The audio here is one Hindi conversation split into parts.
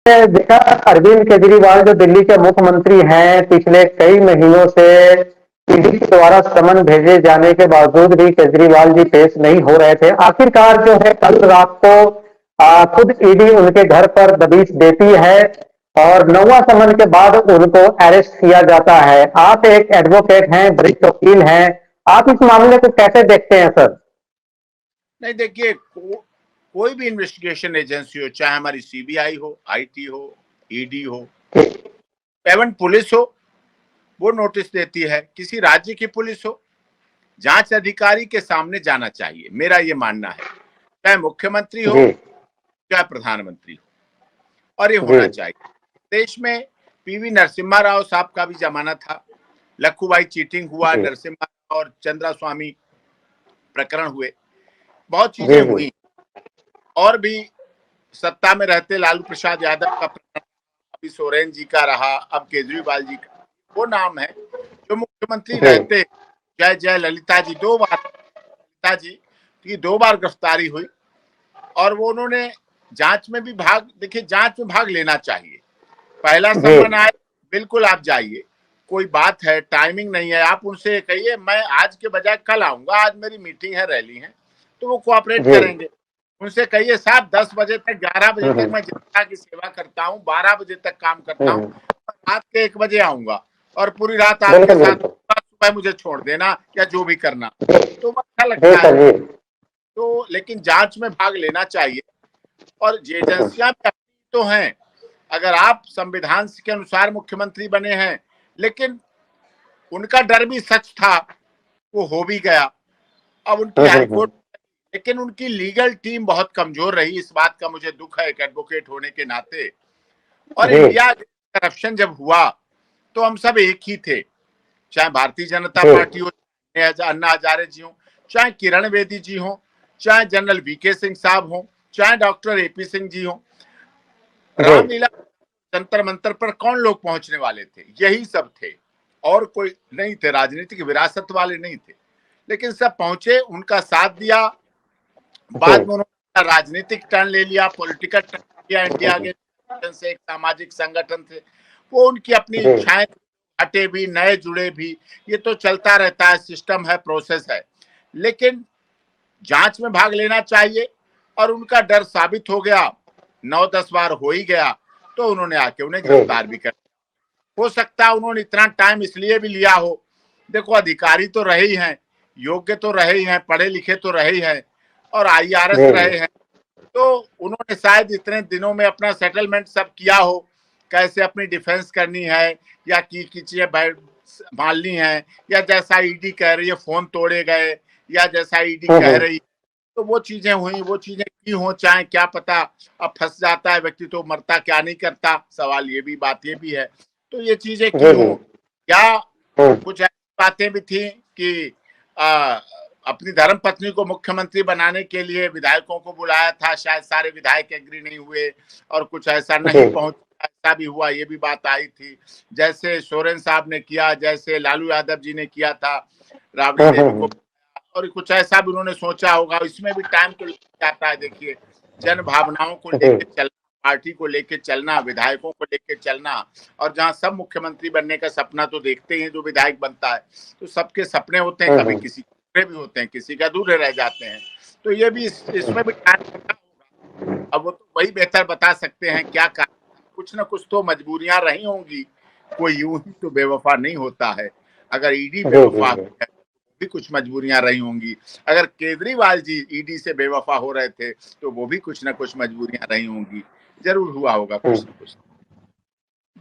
देखा, अरविंद केजरीवाल जो दिल्ली के मुख्यमंत्री हैं, पिछले कई महीनों से ईडी के द्वारा समन भेजे जाने के बावजूद भी केजरीवाल जी पेश नहीं हो रहे थे। आखिरकार जो है कल रात को खुद ईडी उनके घर पर दबिश देती है और 9वां समन के बाद उनको अरेस्ट किया जाता है। आप एक एडवोकेट हैं, वरिष्ठ वकील हैं, आप इस मामले को कैसे देखते हैं सर? नहीं, देखिए, कोई भी इन्वेस्टिगेशन एजेंसी हो, चाहे हमारी सीबीआई हो, आईटी हो, ईडी हो, एवं पुलिस हो, वो नोटिस देती है। किसी राज्य की पुलिस हो, जांच अधिकारी के सामने जाना चाहिए, मेरा ये मानना है, चाहे मुख्यमंत्री हो, चाहे प्रधानमंत्री हो, और ये होना चाहिए। देश में पीवी नरसिम्हा राव साहब का भी जमाना था, लखूभाई चीटिंग हुआ, नरसिम्हा और चंद्रा स्वामी प्रकरण हुए, बहुत चीजें हुई, और भी सत्ता में रहते लालू प्रसाद यादव का प्रकरण, अभी सोरेन जी का रहा, अब केजरीवाल जी का। वो नाम है जो मुख्यमंत्री रहते, जय जय ललिता जी, 2 बार ललिता जी की 2 बार गिरफ्तारी हुई, और वो उन्होंने जांच में भी भाग, देखिए जांच में भाग लेना चाहिए। पहला सम्मान आए, बिल्कुल आप जाइए, कोई बात है, टाइमिंग नहीं है, आप उनसे कहिए मैं आज के बजाय कल आऊंगा, आज मेरी मीटिंग है, रैली है, तो वो कोऑपरेट करेंगे। उनसे कहिए साहब 10 बजे तक 11 बजे तक मैं जनता की सेवा करता हूँ, 12 बजे तक काम करता हूँ, रात के 1 बजे आऊंगा और पूरी रात आपके साथ, सुबह मुझे छोड़ देना या जो भी करना, तो अच्छा लगता है। तो लेकिन जांच में भाग लेना चाहिए, और एजेंसियां भी तो हैं। अगर आप संविधान के अनुसार मुख्यमंत्री बने हैं, लेकिन उनका डर भी सच था, वो हो भी गया। अब उनकी हाईकोर्ट, लेकिन उनकी लीगल टीम बहुत कमजोर रही, इस बात का मुझे दुख है एक एडवोकेट होने के नाते। और इंडिया करप्शन जब हुआ तो हम सब एक ही थे, चाहे भारतीय जनता पार्टी हो, अन्ना हजारे जी हो, चाहे किरण बेदी जी हो, चाहे जनरल वीके सिंह साहब हो, चाहे डॉक्टर एपी सिंह जी हो। रामलीला जंतर मंतर पर कौन लोग पहुंचने वाले थे? यही सब थे, और कोई नहीं थे, राजनीतिक विरासत वाले नहीं थे, लेकिन सब पहुंचे, उनका साथ दिया। बाद में उन्होंने राजनीतिक टर्न ले लिया, पॉलिटिकल टर्न लिया, इंडिया के से एक सामाजिक संगठन थे, वो उनकी अपनी इच्छाएं, हटे भी, नए जुड़े भी, ये तो चलता रहता है, सिस्टम है, प्रोसेस है। लेकिन जांच में भाग लेना चाहिए, और उनका डर साबित हो गया, 9-10 बार हो ही गया, तो उन्होंने आके उन्हें गिरफ्तार भी कर। हो सकता है उन्होंने इतना टाइम इसलिए भी लिया हो, देखो अधिकारी तो रहे ही हैं, योग्य तो रहे ही हैं, पढ़े लिखे तो रहे ही हैं, और आईआरएस रहे हैं, तो उन्होंने शायद इतने दिनों में अपना सेटलमेंट सब किया हो, कैसे अपनी डिफेंस करनी है, या की चीजें संभालनी है, या जैसा ईडी कह रही है फोन तोड़े गए, या जैसा ईडी कह रही है, तो वो चीजें हुई, वो चीजें की हो, चाहे क्या पता, अब फंस जाता है व्यक्ति तो मरता क्या नहीं करता, सवाल ये भी, बात ये भी है। तो ये चीजें की हो, या कुछ ऐसी बातें भी थी कि अपनी धर्म पत्नी को मुख्यमंत्री बनाने के लिए विधायकों को बुलाया था, शायद सारे विधायक एग्री नहीं हुए, और कुछ ऐसा नहीं पहुंच, ऐसा भी हुआ, ये भी बात आई थी। जैसे सोरेन साहब ने किया, जैसे लालू यादव जी ने किया था, राबड़ी देवी को, और कुछ ऐसा भी उन्होंने सोचा होगा। इसमें भी टाइम तो लग जाता है। देखिए, जन भावनाओं को लेकर चलना, पार्टी को लेकर चलना, विधायकों को लेकर चलना, और जहां सब मुख्यमंत्री बनने का सपना तो देखते हैं जो विधायक बनता है, तो सबके सपने होते हैं, कभी किसी पूरे भी होते हैं, किसी का अधूरे रह जाते हैं, तो ये भी इसमें भी टाइम होगा। अब वो तो वही बेहतर बता सकते हैं क्या कारण, कुछ ना कुछ तो मजबूरियां रही होंगी, कोई यूं ही तो बेवफा नहीं होता है। अगर ईडी बेवफा है भी कुछ मजबूरियां रही होंगी, अगर केजरीवाल जी ईडी से बेवफा हो रहे थे तो वो भी कुछ ना कुछ मजबूरियां रही होंगी, जरूर हुआ होगा कुछ ना कुछ।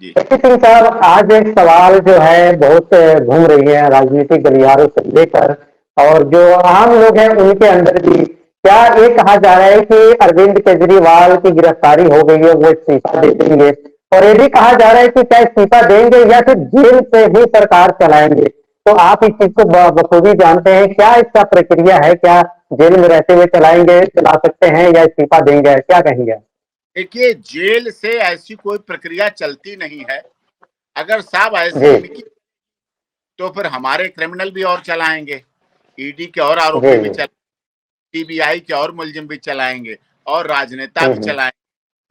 जी सिंह साहब, आज एक सवाल जो है बहुत घूम रही है राजनीतिक गलियारों से लेकर, और जो आम लोग हैं उनके अंदर भी, क्या ये कहा जा रहा है कि अरविंद केजरीवाल की गिरफ्तारी हो गई है, वो इस्तीफा दे देंगे, और ये भी कहा जा रहा है कि क्या इस्तीफा देंगे या फिर जेल से ही सरकार चलाएंगे? तो आप इस चीज को बखूबी जानते हैं, क्या इसका प्रक्रिया है, क्या जेल में रहते हुए चला सकते हैं या इस्तीफा देंगे, क्या कहेंगे? देखिए, जेल से ऐसी कोई प्रक्रिया चलती नहीं है। अगर साहब ऐसी इनकी, तो फिर हमारे क्रिमिनल भी और चलाएंगे, ईडी के और आरोपी भी चलाएंगे, सीबीआई के और मुलजिम भी चलाएंगे, और राजनेता भी चलाएंगे,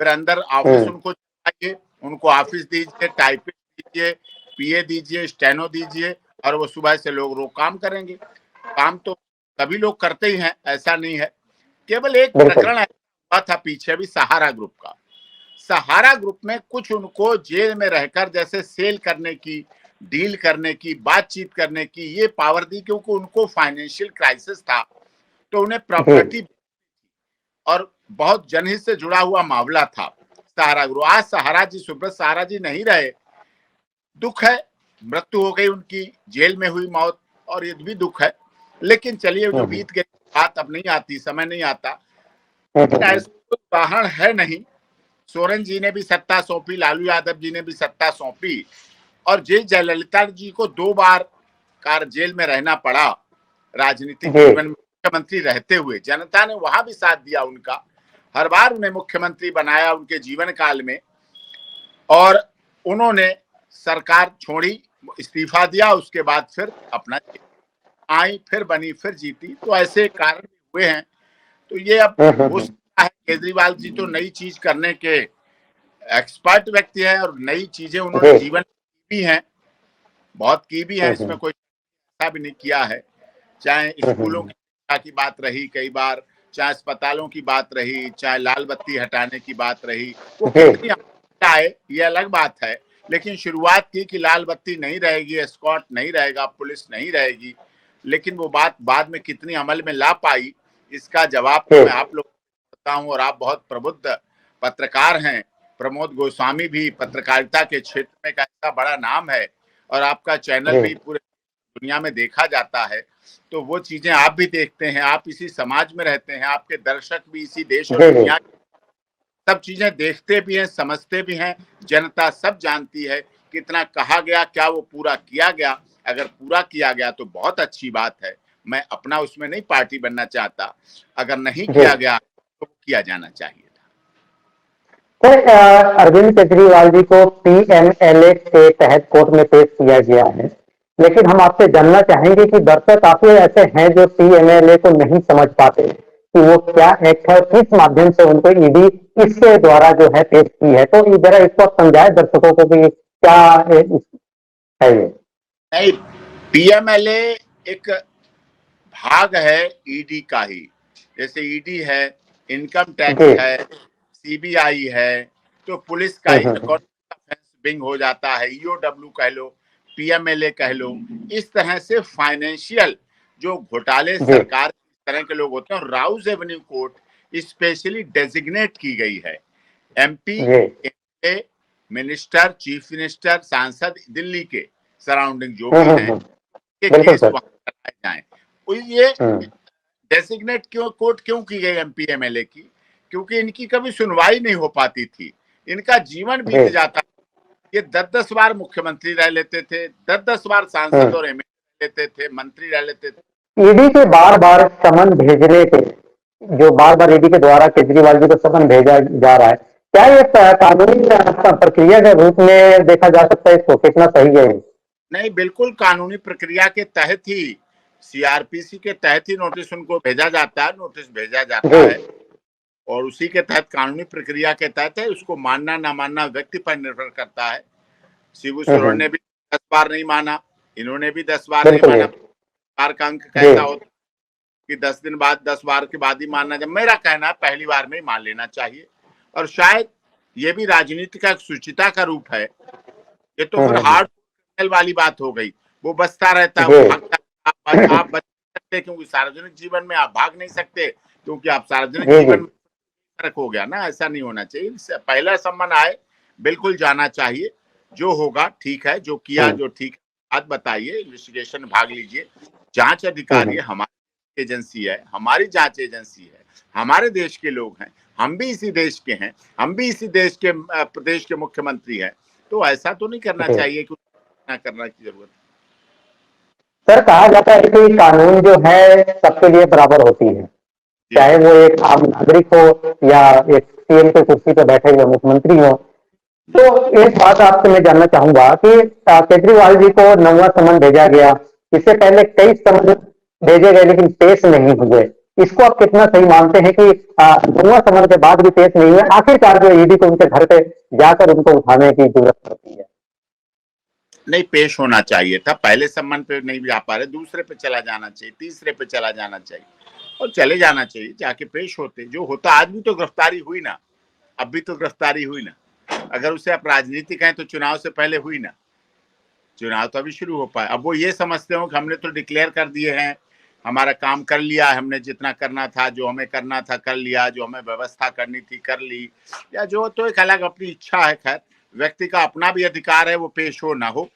फिर अंदर ऑफिस उनको आइए, उनको ऑफिस दीजिए, टाइपिस्ट दीजिए, पीए दीजिए, स्टेनो दीजिए, और वो सुबह से लोग रोज काम करेंगे। काम तो सभी लोग करते ही हैं, ऐसा नहीं है। केवल एक बिल्कुल। प्रकरण हुआ था पीछे भी, सहारा ग्रुप का। सहारा ग्रुप में कुछ उनको जेल में रहकर जैसे सेल करने की, डील करने की, बातचीत करने की ये पावर दी, क्योंकि उनको फाइनेंशियल क्राइसिस था, तो उन्हें जी। प्रॉपर्टी और बहुत जनहित से जुड़ा हुआ मामला था सहारा ग्रुप। आज सहारा जी, सुब्रत सहारा जी नहीं रहे, दुख है, मृत्यु हो गई उनकी, जेल में हुई मौत, और ये भी दुख है। लेकिन चलिए, जो बीत गई बात अब नहीं आती, समय नहीं आता। लेकिन ऐसा उदाहरण है नहीं। सोरेन जी ने भी सत्ता सौंपी, लालू यादव जी ने भी सत्ता सौंपी, और जयललिता जी को 2 बार कार जेल में रहना पड़ा राजनीतिक जीवन में। मुख्यमंत्री रहते हुए जनता ने वहां भी साथ दिया उनका, हर बार उन्हें मुख्यमंत्री बनाया उनके जीवन काल में, और उन्होंने सरकार छोड़ी, इस्तीफा दिया, उसके बाद फिर अपना आई, फिर बनी, फिर जीती। तो ऐसे कारण हुए हैं। तो ये अब हो सकता है, केजरीवाल जी तो नई चीज करने के एक्सपर्ट व्यक्ति है, और नई चीजें उन्होंने जीवन की भी हैं, बहुत की भी है, इसमें कोई भी नहीं किया है। चाहे स्कूलों की शिक्षा की बात रही कई बार, चाहे अस्पतालों की बात रही, चाहे लाल बत्ती हटाने की बात रही, वो कितनी आए ये अलग बात है। लेकिन शुरुआत की कि लाल बत्ती नहीं रहेगी, एस्कॉर्ट नहीं रहेगा, पुलिस नहीं रहेगी, लेकिन वो बात बाद में कितनी अमल में ला पाई, इसका जवाब तो मैं आप लोग को देता हूँ। और आप बहुत प्रबुद्ध पत्रकार हैं, प्रमोद गोस्वामी भी पत्रकारिता के क्षेत्र में एक ऐसा बड़ा नाम है, और आपका चैनल भी पूरे दुनिया में देखा जाता है। तो वो चीजें आप भी देखते हैं, आप इसी समाज में रहते हैं, आपके दर्शक भी इसी देश और दुनिया की सब चीजें देखते भी हैं, समझते भी हैं। जनता सब जानती है कितना कहा गया, क्या वो पूरा किया गया। अगर पूरा किया गया तो बहुत अच्छी बात है, मैं अपना उसमें नहीं पार्टी बनना चाहता। अगर नहीं किया गया तो किया जाना चाहिए था। सर, अरविंद केजरीवाल जी को पीएमएलए के तहत कोर्ट में पेश किया गया है, लेकिन हम आपसे जानना चाहेंगे कि दर्शक काफी ऐसे हैं जो पीएमएलए को नहीं समझ पाते कि वो क्या एक्ट है, किस माध्यम से उनको ईडी इसके द्वारा जो है पेश की है। तो जरा इस वक्त समझाए दर्शकों को कि क्या है ये। नहीं, पीएमएलए एक भाग है ईडी का ही। जैसे ईडी है, इनकम टैक्स है, सीबीआई है, तो पुलिस का ही विंग हो जाता है, ईओडब्ल्यू कह लो, पीएमएलए कह लो। इस तरह से फाइनेंशियल जो घोटाले सरकार इस तरह के लोग होते हैं, Rouse Avenue court specially designate की गई है। MP, MLA, minister, chief minister, सांसद, दिल्ली के सराउंडिंग जो भी हैं, के केस वहां कराए जाएं। ये डेजिग्नेट कोर्ट क्यों की गई एमपी-एमएलए की? क्योंकि इनकी कभी सुनवाई नहीं हो पाती थी, इनका जीवन बीत जाता। ये 10-10 बार मुख्यमंत्री रह लेते थे, 10-10 बार सांसद और एमएलए लेते थे, मंत्री रह लेते थे। ईडी के बार-बार समन भेजने के, जो बार-बार ईडी के द्वारा केजरीवाल जी को समन भेजा जा रहा है, क्या ये कानूनी प्रक्रिया के रूप में देखा जा सकता है? इसको कितना सही है? नहीं, बिल्कुल कानूनी प्रक्रिया के तहत ही, सीआरपीसी के तहत ही नोटिस उनको भेजा जाता है, नोटिस भेजा जाता है, और उसी के तहत कानूनी प्रक्रिया के तहत है। उसको मानना ना मानना व्यक्ति पर निर्भर करता है। शिबू सोरेन ने भी 10 बार नहीं माना, इन्होंने भी 10 बार नहीं माना। बार का अंक कैसा होता कि 10 दिन बाद, 10 बार के बाद ही मानना। जब मेरा कहना है पहली बार में ही मान लेना चाहिए, और शायद ये भी राजनीति का शुचिता का रूप है। ये तो फिर हार्ड वाली बात हो गई, वो बचता रहता है, वो भागता। आप बच सकते क्योंकि सार्वजनिक जीवन में आप भाग नहीं सकते, क्योंकि आप सार्वजनिक जीवन में फर्क हो गया ना। ऐसा नहीं होना चाहिए। पहला सम्मान आए, बिल्कुल जाना चाहिए, जो होगा ठीक है, जो किया जो ठीक बात बताइए, इन्वेस्टिगेशन भाग लीजिए। जांच अधिकारी हमारी एजेंसी है, हमारी जांच एजेंसी है, हमारे देश के लोग हैं, हम भी इसी देश के हैं, हम भी इसी देश के प्रदेश के मुख्यमंत्री हैं। तो ऐसा तो नहीं करना चाहिए कि करना की जरूरत। सर, कहा जाता है कि कानून जो है सबके लिए बराबर होती है, चाहे वो एक आम नागरिक हो या एक सीएम के कुर्सी पर बैठे हुए मुख्यमंत्री हो। तो एक बात आपसे मैं जानना चाहूंगा कि केजरीवाल जी को 9वां समन भेजा गया, इससे पहले कई समन भेजे गए लेकिन पेश नहीं हुए। इसको आप कितना सही मानते हैं कि दोनों समन के बाद भी पेश नहीं हुए, आखिरकार जो ईडी को उनके घर पे जाकर उनको उठाने की जरूरत पड़ती है? नहीं, पेश होना चाहिए था, पहले सम्मान पे नहीं जा पा रहे, दूसरे पे चला जाना चाहिए, तीसरे पे चला जाना चाहिए और चले जाना चाहिए, जाके पेश होते। जो होता, आज भी तो गिरफ्तारी हुई ना, अब भी तो गिरफ्तारी हुई ना। अगर उसे आप राजनीतिक हैं तो चुनाव से पहले हुई ना, चुनाव तो अभी शुरू हो पाए। अब वो ये समझते हो कि हमने तो डिक्लेयर कर दिए हैं, हमारा काम कर लिया, हमने जितना करना था, जो हमें करना था कर लिया, जो हमें व्यवस्था करनी थी कर ली, या जो तो एक अलग अपनी इच्छा है। खैर, व्यक्ति का अपना भी अधिकार है वो पेश हो ना हो,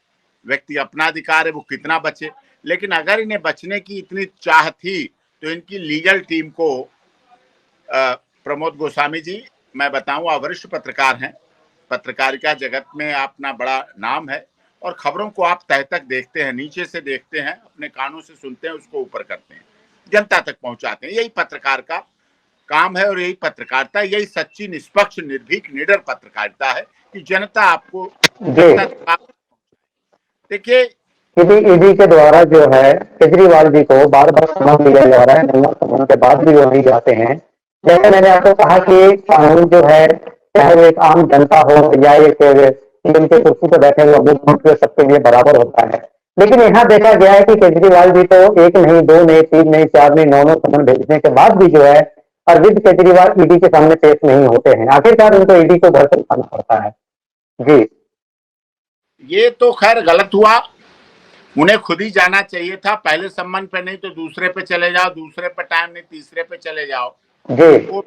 व्यक्ति अपना अधिकार है वो कितना बचे। लेकिन अगर इन्हें बचने की इतनी चाह थी तो इनकी लीगल टीम को, प्रमोद गोस्वामी जी, मैं बताऊं, आप वरिष्ठ पत्रकार हैं, पत्रकारिता जगत में अपना बड़ा नाम है और खबरों को आप तह तक देखते हैं, नीचे से देखते हैं, अपने कानों से सुनते हैं, उसको ऊपर करते हैं, जनता तक पहुंचाते हैं। यही पत्रकार का काम है और यही पत्रकारिता, यही सच्ची, निष्पक्ष, निर्भीक, निडर पत्रकारिता है कि जनता आपको देखिए। ईडी के द्वारा जो है केजरीवाल जी को बार बार समन दिया जा रहा है, समन के बाद भी वो नहीं जाते हैं। जैसे मैंने आपको कहा कि कानून जो है, चाहे वो एक आम जनता हो या एक सीएम के कुर्सी पर बैठे हुए मुख्यमंत्री, सबके लिए बराबर होता है। लेकिन यहाँ देखा गया है कि केजरीवाल जी तो एक नहीं, दो नहीं, तीन नहीं, चार नहीं, नौ समन भेजने के बाद भी जो है अरविंद केजरीवाल ईडी के सामने पेश नहीं होते हैं। आखिरकार उनको ईडी को घर से उठाना पड़ता है। जी, ये तो खैर गलत हुआ, उन्हें खुद ही जाना चाहिए था, पहले सम्मान पे नहीं तो दूसरे पे चले जाओ, दूसरे पे टाइम नहीं तीसरे पे चले जाओ। जी, वो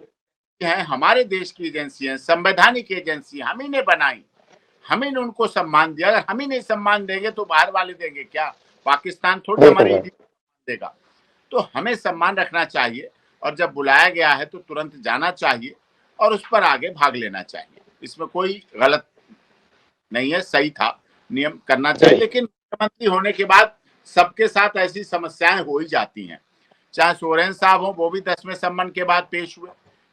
है हमारे देश की एजेंसी है, संवैधानिक एजेंसी, हम ही ने बनाई, हम ही ने उनको सम्मान दिया। अगर हम ही नहीं सम्मान देंगे तो बाहर वाले देंगे क्या? पाकिस्तान थोड़ी हमारी ईडी देगा। तो हमें सम्मान रखना चाहिए और जब बुलाया गया है तो तुरंत जाना चाहिए और उस पर आगे भाग लेना चाहिए। इसमें कोई गलत नहीं है, सही था, नियम करना चाहिए। लेकिन मुख्यमंत्री होने के बाद सबके साथ ऐसी समस्याएं हो ही जाती हैं। चाहे सोरेन साहब हो, वो भी 10वें सम्मन के बाद पेश हुए,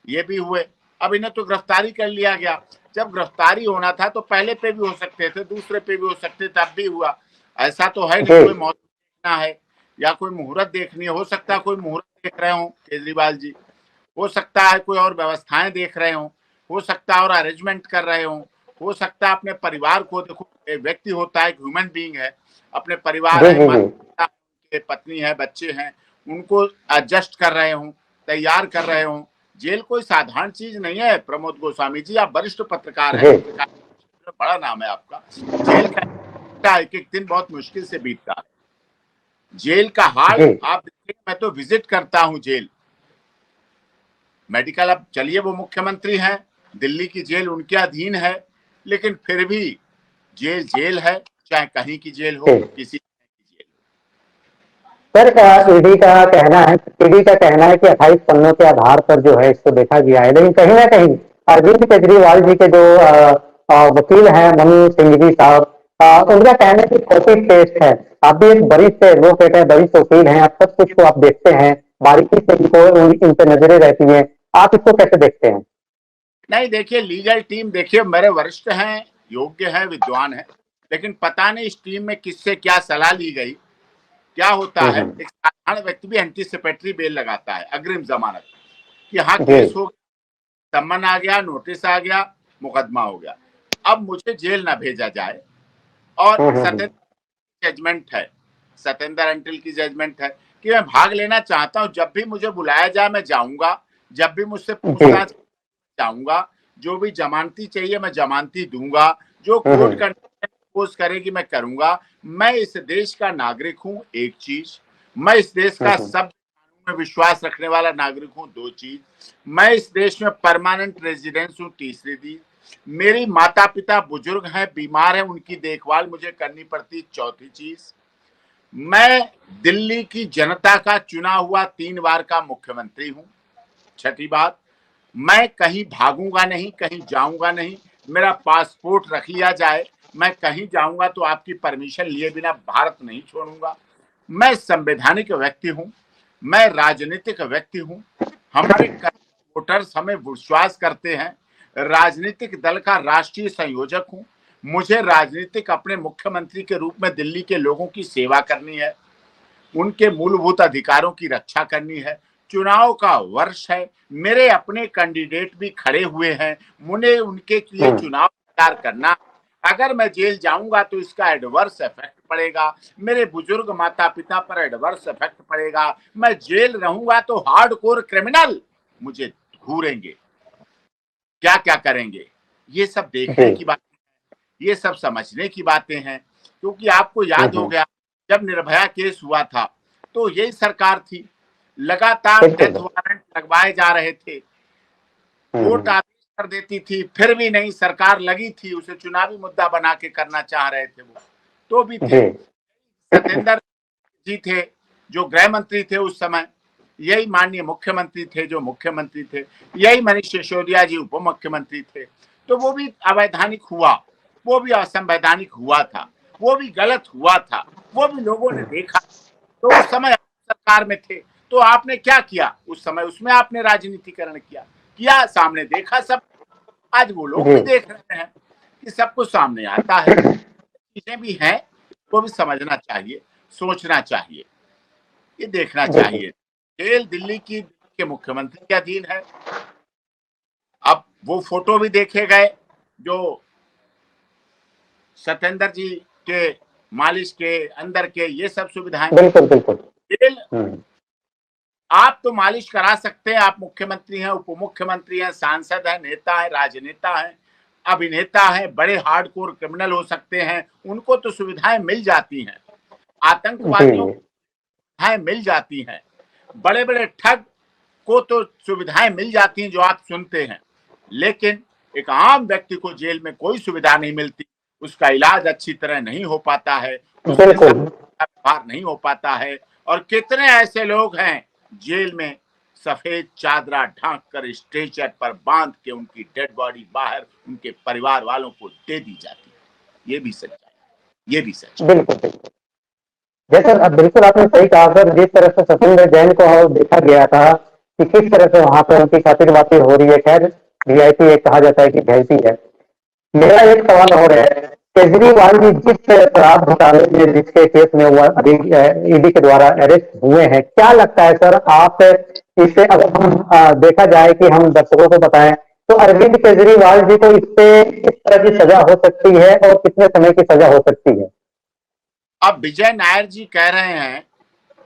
ये भी हुए। अब इन्हें तो गिरफ्तारी कर लिया गया। जब गिरफ्तारी होना था तो पहले पे भी हो सकते थे, दूसरे पे भी हो सकते, तब भी हुआ। ऐसा तो है नहीं कोई मौत देखना है या कोई मुहूर्त देखनी है। हो सकता है कोई मुहूर्त देख रहे हो केजरीवाल जी, हो सकता है कोई और व्यवस्थाएं देख रहे हो सकता है और अरेंजमेंट कर रहे हो सकता है अपने परिवार को देखो, एक व्यक्ति होता है, एक ह्यूमन बीइंग है, अपने परिवार है, माता पत्नी है, बच्चे हैं, उनको एडजस्ट कर रहे हो, तैयार कर रहे हो। जेल कोई साधारण चीज नहीं है प्रमोद गोस्वामी जी, आप वरिष्ठ पत्रकार हैं, पत्रकार बड़ा नाम है आपका। जेल का एक एक दिन बहुत मुश्किल से बीतता है। जेल का हाल आप देखिए, मैं तो विजिट करता हूं जेल, मेडिकल। अब चलिए वो मुख्यमंत्री हैं, दिल्ली की जेल उनके अधीन है, लेकिन फिर भी जेल जेल है, चाहे कहीं की जेल हो, किसी की जेल। सर, ईडी का कहना है कि 28 पन्नों के आधार पर जो है इसको देखा गया है, लेकिन कहीं ना कहीं अरविंद केजरीवाल जी के जो वकील हैं मनु सिंघवी साहब, उनका कहना है कि कॉपी पेस्ट है। आप भी एक वरिष्ठ एडवोकेट है, वरिष्ठ वकील हैं, आप सब कुछ को आप देखते हैं, बारीकी से इनको इन पे नजरें रहती हैं, आप इसको कैसे देखते हैं? नहीं, देखिए लीगल टीम, देखिए मेरे वरिष्ठ हैं, योग्य है, विद्वान है, लेकिन पता नहीं इस टीम में किससे क्या सलाह ली गई। क्या होता है, एक साधारण व्यक्ति भी एंटीसिपेटरी बेल लगाता है, अग्रिम जमानत, कि हाँ केस हो, सम्मन आ गया, नोटिस आ गया, मुकदमा हो गया, अब मुझे जेल ना भेजा जाए। और सत्येंद्र जजमेंट है, सत्येंद्र अंटिल की जजमेंट है कि मैं भाग लेना चाहता हूं, जब भी मुझे बुलाया जाए मैं जाऊंगा, जब भी मुझसे पूछताछ जाऊंगा, जो भी जमानती चाहिए मैं जमानती दूंगा, जो कोर्ट कंडीशन करेगी मैं करूंगा। मैं इस देश का नागरिक हूं, एक चीज, मैं इस देश का सब कानून में विश्वास रखने वाला नागरिक हूं, दो चीज, मैं इस देश में परमानेंट रेजिडेंस हूं, तीसरी चीज, मेरी माता पिता बुजुर्ग हैं, बीमार हैं, उनकी देखभाल मुझे करनी पड़ती, चौथी चीज, मैं दिल्ली की जनता का चुना हुआ 3 बार का मुख्यमंत्री हूं, छठी बात, मैं कहीं भागूंगा नहीं, कहीं जाऊंगा नहीं, मेरा पासपोर्ट रख लिया जाए, मैं कहीं जाऊंगा तो आपकी परमिशन लिए बिना भारत नहीं छोड़ूंगा। मैं संवैधानिक व्यक्ति हूं, मैं राजनीतिक व्यक्ति हूं, हमारे वोटर्स हमें विश्वास करते हैं, राजनीतिक दल का राष्ट्रीय संयोजक हूं, मुझे राजनीतिक अपने मुख्यमंत्री के रूप में दिल्ली के लोगों की सेवा करनी है, उनके मूलभूत अधिकारों की रक्षा करनी है, चुनाव का वर्ष है, मेरे अपने कैंडिडेट भी खड़े हुए हैं, मुझे उनके लिए चुनाव प्रचार करना। अगर मैं जेल जाऊंगा तो इसका एडवर्स इफेक्ट पड़ेगा, मेरे बुजुर्ग माता पिता पर एडवर्स इफेक्ट पड़ेगा, मैं जेल रहूंगा तो हार्डकोर क्रिमिनल मुझे घूरेंगे, क्या क्या करेंगे। ये सब देखने की बात, ये सब समझने की बातें हैं। क्योंकि आपको याद हो गया, जब निर्भया केस हुआ था तो यही सरकार थी, लगातार डेथ वारंट लगवाए जा रहे थे, कोर्ट आदेश कर देती थी, फिर भी नहीं, सरकार लगी थी, उसे चुनावी मुद्दा बना के करना चाह रहे थे वो, तो भी थे। सत्येंद्र जी थे जो गृह मंत्री थे उस समय, यही माननीय मुख्यमंत्री थे जो मुख्यमंत्री थे, यही मनीष सिसोदिया जी उप मुख्यमंत्री थे, तो वो भी अवैधानिक हुआ, वो भी असंवैधानिक हुआ था, वो भी गलत हुआ था, वो भी लोगों ने देखा। तो उस समय सरकार में थे, तो आपने क्या किया उस समय? उसमें आपने राजनीतिकरण किया, सामने देखा सब। आज वो लोग भी देख रहे हैं कि सब कुछ सामने आता है, चीजें भी हैं, वो भी समझना चाहिए, सोचना चाहिए, ये देखना चाहिए। जेल दिल्ली के मुख्यमंत्री के अधीन है। अब वो फोटो भी देखे गए जो सत्येंद्र जी के मालिश के अंदर के, ये सब सुविधाएं। बिल्कुल बिल्कुल। जेल आप तो मालिश करा सकते हैं, आप मुख्यमंत्री हैं, उप मुख्यमंत्री हैं, सांसद हैं, नेता हैं, राजनेता हैं, अभिनेता हैं, बड़े हार्डकोर क्रिमिनल हो सकते हैं, उनको तो सुविधाएं मिल जाती हैं, आतंकवादियों को सुविधाएं मिल जाती हैं, बड़े बड़े ठग को तो सुविधाएं मिल जाती हैं जो आप सुनते हैं, लेकिन एक आम व्यक्ति को जेल में कोई सुविधा नहीं मिलती, उसका इलाज अच्छी तरह नहीं हो पाता है, उसके साथ व्यवहार नहीं हो पाता है। और कितने ऐसे लोग हैं जेल में सफेद चादरा ढांक कर स्ट्रेचर पर बांध के उनकी डेड बॉडी बाहर उनके परिवार वालों को दे दी जाती है। ये भी सच है, ये भी सच है। बिल्कुल जैसे अब बिल्कुल आपने सही कहा सर, जिस तरह से सत्येंद्र जैन को देखा गया था कि किस तरह से वहां पर उनकी खातिरबाती हो रही है, खैर वीआईपी एक कहा जाता है कि भेजती है। मेरा एक सवाल और है, केजरीवाल जी जिस शराब घोटाले में जिसके केस में वो अभी ईडी के द्वारा अरेस्ट हुए हैं, क्या लगता है सर आप इससे, अगर हम देखा जाए कि हम दर्शकों को बताएं तो अरविंद केजरीवाल जी को इससे किस तरह की सजा हो सकती है और कितने समय की सजा हो सकती है? अब विजय नायर जी कह रहे हैं,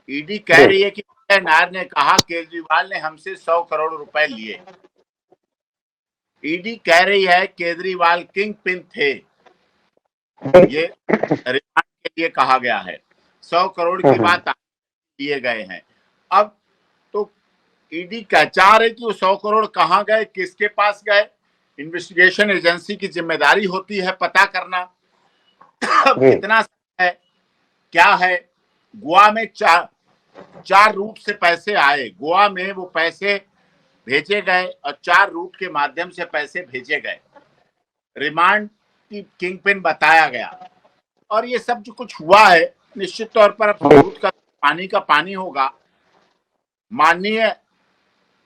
ईडी कह रही है कि विजय नायर ने कहा केजरीवाल ने हमसे 100 करोड़ रुपए लिए। ईडी कह रही है केजरीवाल किंग पिन थे, ये रिमांड के लिए कहा गया है, 100 करोड़ की बात लिए गए हैं। अब तो ईडी क्या चाह रही कि वो 100 करोड़ कहाँ गए, किसके पास गए? इन्वेस्टिगेशन एजेंसी की जिम्मेदारी होती है पता करना कितना है, क्या है। गोवा में चार रूट से पैसे आए, गोवा में वो पैसे भेजे गए और 4 रूट के माध्यम से पैसे भेजे गए, रिमांड की किंगपिन बताया गया। और ये सब जो कुछ हुआ है निश्चित तौर पर अब दूध का पानी का पानी होगा। माननीय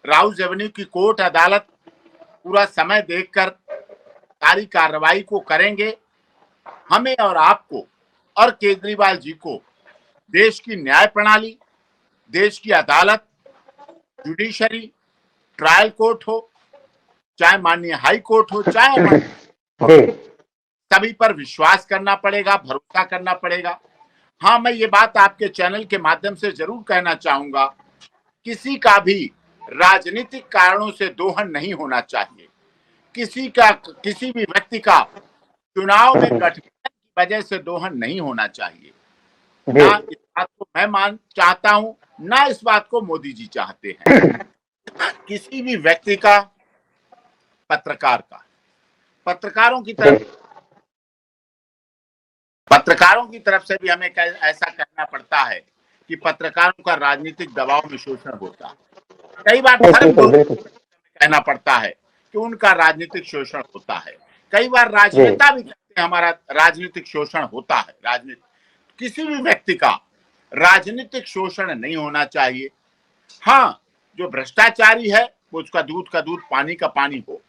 राउज एवेन्यू की कोर्ट अदालत पूरा समय देखकर सारी कार्रवाई को करेंगे। हमें और आपको और केजरीवाल जी को देश की न्याय प्रणाली, देश की अदालत, जुडिशरी, ट्रायल कोर्ट हो, चाहे माननीय हाई कोर्ट हो, चाहे सभी पर विश्वास करना पड़ेगा, भरोसा करना पड़ेगा। हाँ, मैं ये बात आपके चैनल के माध्यम से जरूर कहना चाहूंगा, किसी का भी राजनीतिक कारणों से दोहन नहीं होना चाहिए। किसी भी व्यक्ति का चुनाव में गठबंधन की वजह से दोहन नहीं होना चाहिए। ना इस बात को मैं चाहता हूं, ना इस बात को मोदी जी चाहते हैं। किसी भी व्यक्ति का, पत्रकार का, पत्रकारों की तरफ से भी हमें ऐसा कहना पड़ता है कि पत्रकारों का राजनीतिक दबाव में शोषण होता है। कई बार कहना पड़ता है कि उनका राजनीतिक शोषण होता है। कई बार राजनेता भी कहते हैं हमारा राजनीतिक शोषण होता है। किसी भी व्यक्ति का राजनीतिक शोषण नहीं होना चाहिए। हाँ, जो भ्रष्टाचारी है वो उसका दूध का दूध पानी का पानी हो,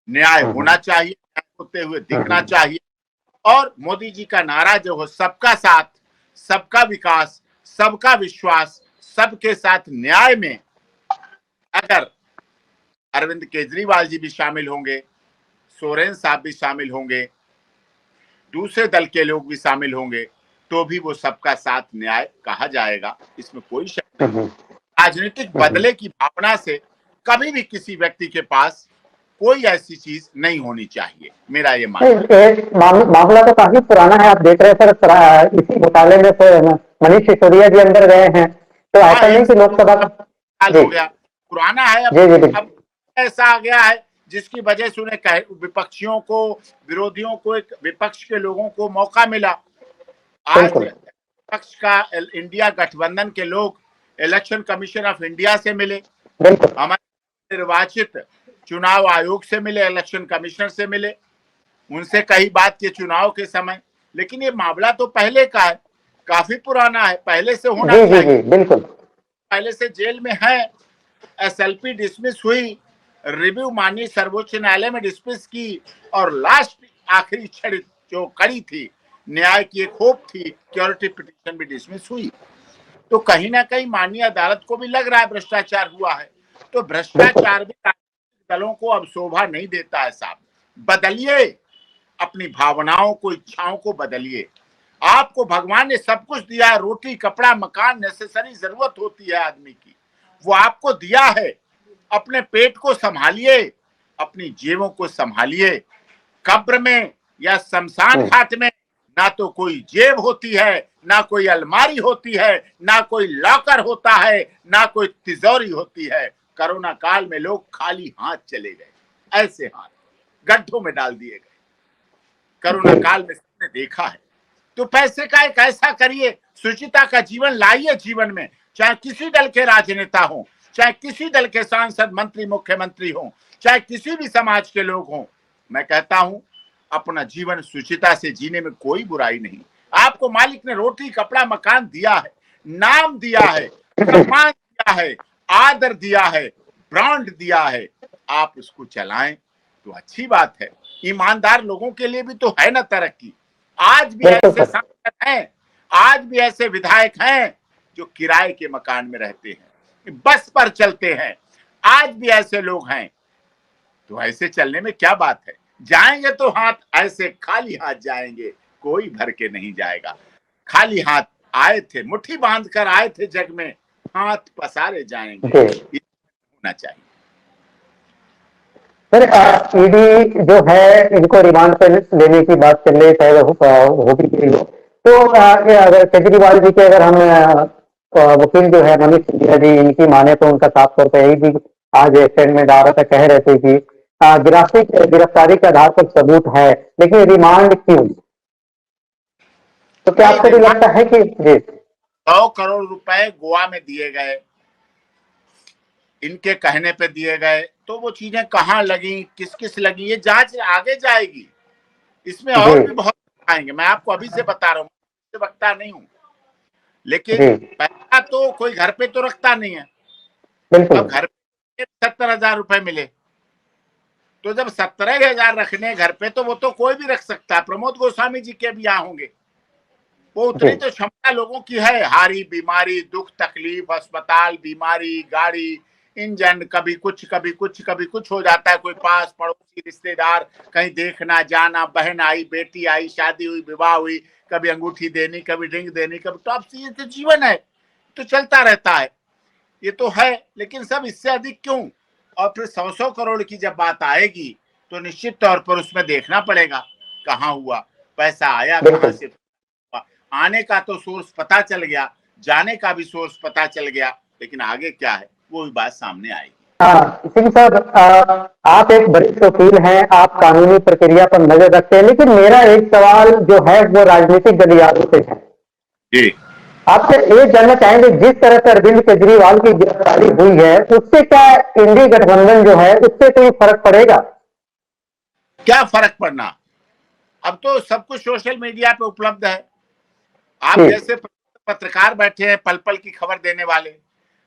न्याय होना चाहिए, होते हुए दिखना चाहिए। और मोदी जी का नारा जो हो, सबका साथ, सबका विकास, सबका विश्वास, सबके साथ न्याय में अगर अरविंद केजरीवाल जी भी शामिल होंगे, सोरेन साहब भी शामिल होंगे, दूसरे दल के लोग भी शामिल होंगे, तो भी वो सबका साथ न्याय कहा जाएगा, इसमें कोई शक नहीं। राजनीतिक बदले की भावना से कभी भी किसी व्यक्ति के पास कोई ऐसी चीज नहीं होनी चाहिए, मेरा ये मानना है। मामला तो काफी पुराना है, आप देख रहे हैं सर, इसी घोटाले में मनीष सिसोदिया जी अंदर गए हैं, तो हाँ, ऐसा नहीं कि लोकसभा हाल जी हो गया, पुराना है। अब ऐसा आ गया है जिसकी वजह से उन्हें विपक्षियों को, विरोधियों को, एक विपक्ष के लोगों को मौका मिला। आज विपक्ष का इंडिया गठबंधन के लोग इलेक्शन कमीशन ऑफ इंडिया से मिले, हमारे निर्वाचित चुनाव आयोग से मिले, इलेक्शन कमिश्नर से मिले, उनसे कही बात के चुनाव के समय। लेकिन ये मामला तो पहले का है, काफी पुराना है, पहले से होना चाहिए। बिल्कुल पहले से जेल में है, एसएलपी डिसमिस हुई, रिव्यू माननीय सर्वोच्च न्यायालय में डिसमिस की, और लास्ट आखिरी छड़ी जो कड़ी थी, न्याय की एक होप थी, क्योरिटी पिटीशन भी डिसमिस हुई। तो कहीं ना कहीं माननीय अदालत को भी लग रहा है भ्रष्टाचार हुआ है। तो भ्रष्टाचार भी दलों को अब शोभा नहीं देता है। साहब, बदलिए अपनी भावनाओं को, इच्छाओं को बदलिए। आपको भगवान ने सब कुछ दिया है, रोटी, कपड़ा, मकान, नेसेसरी जरूरत होती है आदमी की, वो आपको दिया है। अपने पेट को संभालिए, अपनी जेबों को संभालिए। कब्र में या शमशान घाट में ना तो कोई जेब होती है, ना कोई अलमारी होती है, ना कोई लॉकर होता है, ना कोई तिजोरी होती है। कोरोना काल में लोग खाली हाथ चले गए, ऐसे हाथ गड्ढों में डाल दिए गए, कोरोना काल में सबने देखा है। तो पैसे का एक ऐसा करिए, शुचिता का जीवन लाइए जीवन में, चाहे किसी दल के राजनेता हो, चाहे किसी दल के सांसद, मंत्री, मुख्यमंत्री हो, चाहे किसी भी समाज के लोग हों। मैं कहता हूं, अपना जीवन शुचिता से जीने में कोई बुराई नहीं। आपको मालिक ने रोटी, कपड़ा, मकान दिया है, नाम दिया है, सम्मान दिया है, आदर दिया है, ब्रांड दिया है, आप उसको चलाएं तो अच्छी बात है। ईमानदार लोगों के लिए भी तो है ना तरक्की। आज भी ऐसे सांसद हैं, आज भी ऐसे विधायक हैं जो किराए के मकान में रहते हैं, बस पर चलते हैं, आज भी ऐसे लोग हैं। तो ऐसे चलने में क्या बात है? जाएंगे तो हाथ ऐसे खाली हाथ जाएंगे, कोई भर के नहीं जाएगा। खाली हाथ आए थे, मुट्ठी बांध कर आए थे जग में, हाथ पसारे जाएंगे, होना चाहिए। सर, ईडी जो है, इनको रिमांड पे लेने की बात चल रही, चाहे हो भी गई हो, तो अगर केजरीवाल जी के, अगर हम वकील जो है मनीष सिसोदिया जी, इनकी माने तो उनका साफ तौर पर यही भी आज स्टेटमेंट आ रहा था, कह रहे थे कि गिरफ्तारी के आधार पर सबूत है, लेकिन रिमांड क्यों? तो क्या आपको भी लगता है कि 100 करोड़ रुपए गोवा में दिए गए, इनके कहने पे दिए गए, तो वो चीजें कहाँ लगी, किस किस लगी, ये जांच आगे जाएगी। इसमें और भी बहुत आएंगे, मैं आपको अभी से बता रहा हूँ, वक्ता नहीं हूँ, लेकिन पैसा तो कोई घर पे तो रखता नहीं है। अब घर पे 70,000 रुपए मिले, तो जब 17,000 रखने घर पे, तो वो तो कोई भी रख सकता है। प्रमोद गोस्वामी जी के भी यहाँ होंगे, वो उतनी तो क्षमता लोगों की है। हारी बीमारी, दुख तकलीफ, अस्पताल, बीमारी, गाड़ी, इंजन, कभी कुछ कभी कुछ कभी कुछ हो जाता है। कोई पास पड़ोसी, रिश्तेदार, कहीं देखना जाना, बहन आई, बेटी आई, शादी हुई, विवाह हुई, कभी अंगूठी देनी, कभी रिंग देनी, कभी तो। अब ये तो जीवन है, तो चलता रहता है, ये तो है। लेकिन सब इससे अधिक क्यों? और फिर 100 करोड़ की जब बात आएगी, तो निश्चित तौर पर उसमें देखना पड़ेगा कहाँ हुआ, पैसा आया कहाँ से। आने का तो सोर्स पता चल गया, जाने का भी सोर्स पता चल गया, लेकिन आगे क्या है वो भी बात सामने आएगी। सिंह साहब, आप एक वरिष्ठ वकील हैं, आप कानूनी प्रक्रिया पर नजर रखते हैं, लेकिन मेरा एक सवाल जो है वो राजनीतिक गलियारों से है। जी, आपसे ये जानना चाहेंगे, जिस तरह से अरविंद केजरीवाल की गिरफ्तारी हुई है, उससे क्या इंडी गठबंधन जो है उससे कोई फर्क पड़ेगा? क्या फर्क पड़ना, अब तो सब कुछ सोशल मीडिया पे उपलब्ध है। आप जैसे पत्रकार बैठे हैं, पल पल की खबर देने वाले,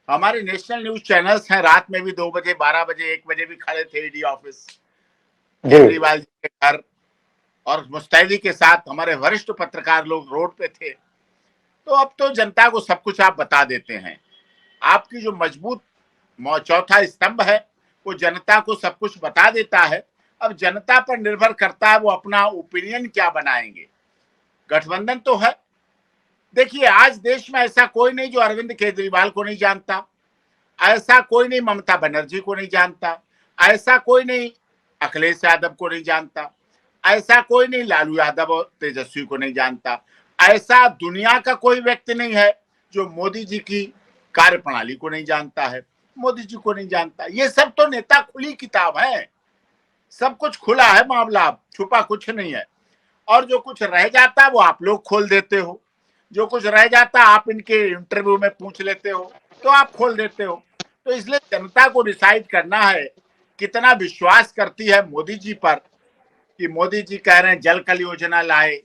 हमारे नेशनल न्यूज चैनल्स हैं, रात में भी 2 बजे, 12 बजे, 1 बजे भी खड़े थे ईडी ऑफिस, केजरीवाल जी के घर, और मुस्तैदी के साथ हमारे वरिष्ठ पत्रकार लोग रोड पे थे। तो अब तो जनता को सब कुछ आप बता देते हैं। आपकी जो मजबूत चौथा स्तंभ है, वो जनता को सब कुछ बता देता है। अब जनता पर निर्भर करता है वो अपना ओपिनियन क्या बनाएंगे। गठबंधन तो है। देखिए आज देश में ऐसा कोई नहीं जो अरविंद केजरीवाल को नहीं जानता, ऐसा कोई नहीं ममता बनर्जी को नहीं जानता, ऐसा कोई नहीं अखिलेश यादव को नहीं जानता, ऐसा कोई नहीं लालू यादव और तेजस्वी को नहीं जानता, ऐसा दुनिया का कोई व्यक्ति नहीं है जो मोदी जी की कार्यप्रणाली को नहीं जानता है, मोदी जी को नहीं जानता। ये सब तो नेता खुली किताब है, सब कुछ खुला है मामला, छुपा कुछ नहीं है। और जो कुछ रह जाता है वो आप लोग खोल देते हो, जो कुछ रह जाता आप इनके इंटरव्यू में पूछ लेते हो तो आप खोल देते हो। तो इसलिए जनता को डिसाइड करना है कितना विश्वास करती है मोदी जी पर, कि मोदी जी कह रहे हैं जल कल योजना लाए,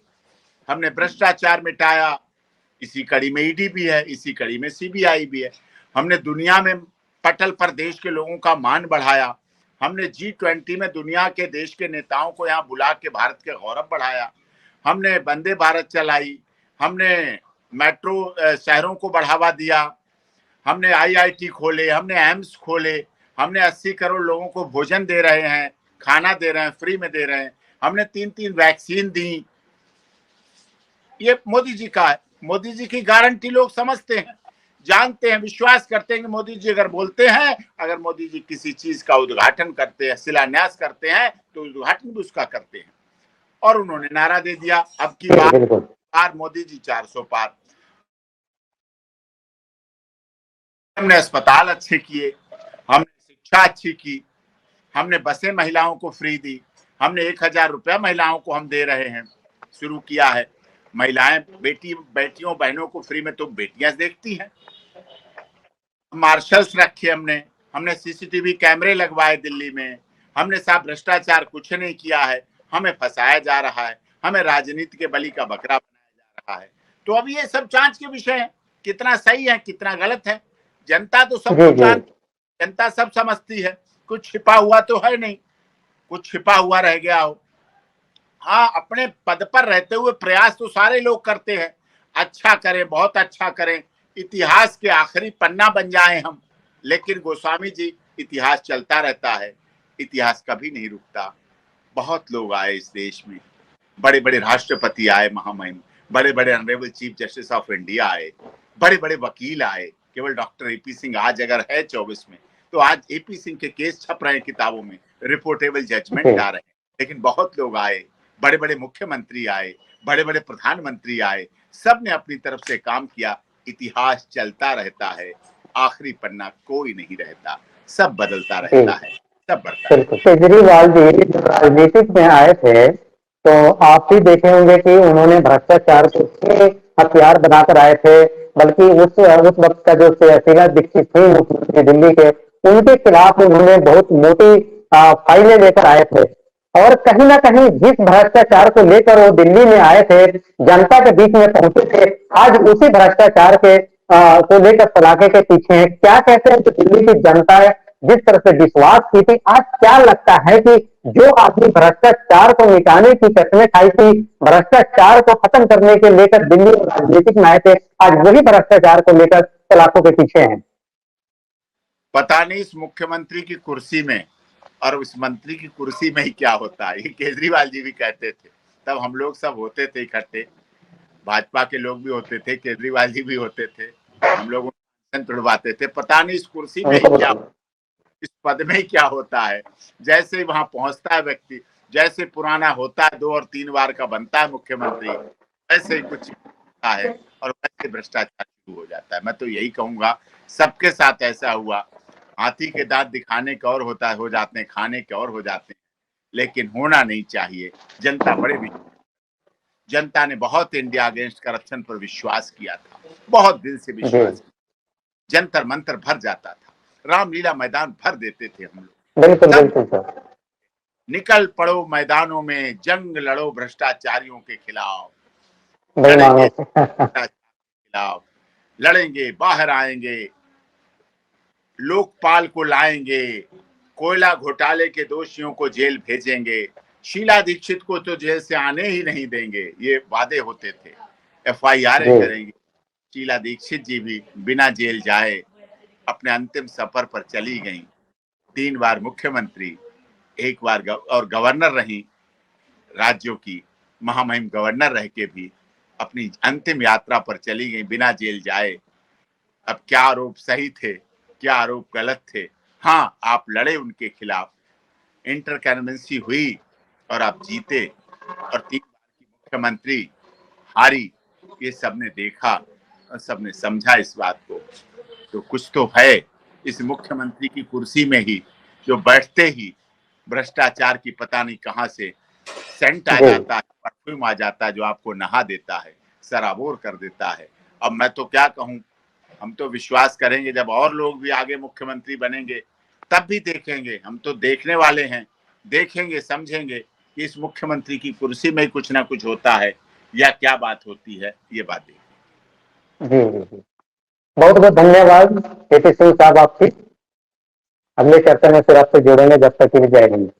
हमने भ्रष्टाचार मिटाया, इसी कड़ी में ईडी भी है, इसी कड़ी में सीबीआई भी है, हमने दुनिया में पटल पर देश के लोगों का मान बढ़ाया, हमने G20 में दुनिया के देश के नेताओं को यहाँ बुला के भारत के गौरव बढ़ाया, हमने वंदे भारत चलाई, हमने मेट्रो शहरों को बढ़ावा दिया, हमने IIT खोले, हमने एम्स खोले, हमने 80 करोड़ लोगों को भोजन दे रहे हैं, खाना दे रहे हैं, फ्री में दे रहे हैं, हमने 3-3 वैक्सीन दी। ये मोदी जी का है। मोदी जी की गारंटी लोग समझते हैं, जानते हैं, विश्वास करते हैं कि मोदी जी अगर बोलते हैं, अगर मोदी जी किसी चीज का उद्घाटन करते हैं, शिलान्यास करते हैं, तो उद्घाटन भी उसका करते हैं। और उन्होंने नारा दे दिया अब की बार मोदी जी 400 पार। हमने अस्पताल अच्छे किए, हमने शिक्षा अच्छी की, हमने बसें महिलाओं को फ्री दी, हमने 1000 रुपया महिलाओं को हम दे रहे हैं, शुरू किया है। महिलाएं बेटियों बहनों को फ्री में तो बेटियां देखती हैं। मार्शल्स रखे हमने सीसीटीवी कैमरे लगवाए दिल्ली में, हमने साहब भ्रष्टाचार कुछ नहीं किया है, हमें फंसाया जा रहा है, हमें राजनीति के बलि का बकरा बनाया जा रहा है। तो अब ये सब जांच के विषय है, कितना सही है कितना गलत है। जनता तो सब कुछ जानती, जनता सब समझती है, कुछ छिपा हुआ तो है नहीं, कुछ छिपा हुआ रह गया हो। हाँ, अपने पद पर रहते हुए प्रयास तो सारे लोग करते हैं, अच्छा करें, बहुत अच्छा करें, इतिहास के आखिरी पन्ना बन जाएं हम। लेकिन गोस्वामी जी, इतिहास चलता रहता है, इतिहास कभी नहीं रुकता। बहुत लोग आए इस देश में, बड़े बड़े राष्ट्रपति आए महामहिम, बड़े बड़े honourable chief justice of India आए, बड़े बड़े वकील आए। केवल डॉक्टर AP सिंह आज अगर है 24 में, तो आज AP सिंह के केस छप रहे हैं किताबों में, रिपोर्टेबल जजमेंट आ रहे हैं। लेकिन बहुत लोग आए, बड़े बड़े मुख्यमंत्री आए, बड़े बड़े प्रधानमंत्री आए, सब ने अपनी तरफ से काम किया। इतिहास चलता रहता है, आखिरी पन्ना कोई नहीं रहता, सब बदलता रहता है, सब बढ़ता है। केजरीवाल जी जब राजनीतिक में आए थे तो आप भी देखे होंगे कि उन्होंने भ्रष्टाचार को हथियार बनाकर आए थे, बल्कि उस वक्त का जो शीला दीक्षित थी मुख्यमंत्री दिल्ली के, उनके खिलाफ उन्होंने बहुत मोटी फाइलें लेकर आए थे। और कहीं ना कहीं जिस भ्रष्टाचार को लेकर वो दिल्ली में आए थे, जनता के बीच में पहुंचे थे, आज उसी भ्रष्टाचार के को लेकर सलाखे के पीछे हैं। क्या कहते हैं कि दिल्ली की जनता जिस तरह से विश्वास की थी, आज क्या लगता है कि जो आदमी भ्रष्टाचार को मिटाने की कस्में खाई थी, भ्रष्टाचार को खत्म करने के लेकर दिल्ली और राजनीतिक में आए थे, आज वही भ्रष्टाचार को लेकर सलाखों के पीछे हैं? पता नहीं इस मुख्यमंत्री की कुर्सी में और उस मंत्री की कुर्सी में ही क्या होता है। ये केजरीवाल जी भी कहते थे, तब हम लोग सब होते थे इकट्ठे, भाजपा के लोग भी होते थे, केजरीवाल जी भी होते थे, हम लोग तुड़वाते थे। पता नहीं इस कुर्सी में ही क्या, इस पद में ही क्या होता है। जैसे वहां पहुंचता है व्यक्ति, जैसे पुराना होता है 2 और 3 बार का बनता है मुख्यमंत्री, वैसे ही कुछ होता है और वैसे भ्रष्टाचार शुरू हो जाता है। मैं तो यही कहूंगा, सबके साथ ऐसा हुआ। हाथी के दांत दिखाने के और होता है, हो जाते हैं, खाने के और हो जाते हैं, लेकिन होना नहीं चाहिए। जनता ने बहुत इंडिया अगेंस्ट करप्शन पर विश्वास किया था, बहुत दिल से विश्वास किया। जंतर मंतर भर जाता था, रामलीला मैदान भर देते थे हम लोग। बिल्कुल। निकल पड़ो मैदानों में, जंग लड़ो भ्रष्टाचारियों के खिलाफ, लड़ेंगे खिलाफ, लड़ेंगे, बाहर आएंगे, लोकपाल को लाएंगे, कोयला घोटाले के दोषियों को जेल भेजेंगे, शीला दीक्षित को तो जेल से आने ही नहीं देंगे, ये वादे होते थे। FIR करेंगे, शीला दीक्षित जी भी बिना जेल जाए अपने अंतिम सफर पर चली गई। 3 बार मुख्यमंत्री, 1 बार और गवर्नर रही, राज्यों की महामहिम गवर्नर रह के भी अपनी अंतिम यात्रा पर चली गई बिना जेल जाए। अब क्या आरोप सही थे, क्या आरोप गलत थे? हाँ, आप लड़े उनके खिलाफ, इंटरकरेंसी हुई और आप जीते, और 3 बार की मुख्यमंत्री हारी। ये सबने देखा और सबने समझा इस बात को। तो कुछ तो है इस मुख्यमंत्री की कुर्सी में ही, जो बैठते ही भ्रष्टाचार की पता नहीं कहां से सेंट आ जी जाता है, परफ्यूम आ जाता है, जो आपको नहा देता है, सराबोर कर देता है। अब मैं तो क्या कहूं, हम तो विश्वास करेंगे जब और लोग भी आगे मुख्यमंत्री बनेंगे, तब भी देखेंगे। हम तो देखने वाले हैं, देखेंगे, समझेंगे कि इस मुख्यमंत्री की कुर्सी में कुछ ना कुछ होता है या क्या बात होती है, ये बात देखेंगे। जी जी जी, बहुत बहुत धन्यवाद केपी सिंह साहब आपकी। अगली चर्चा में फिर आपसे जुड़ेंगे, जब तक के लिए जय हिंद।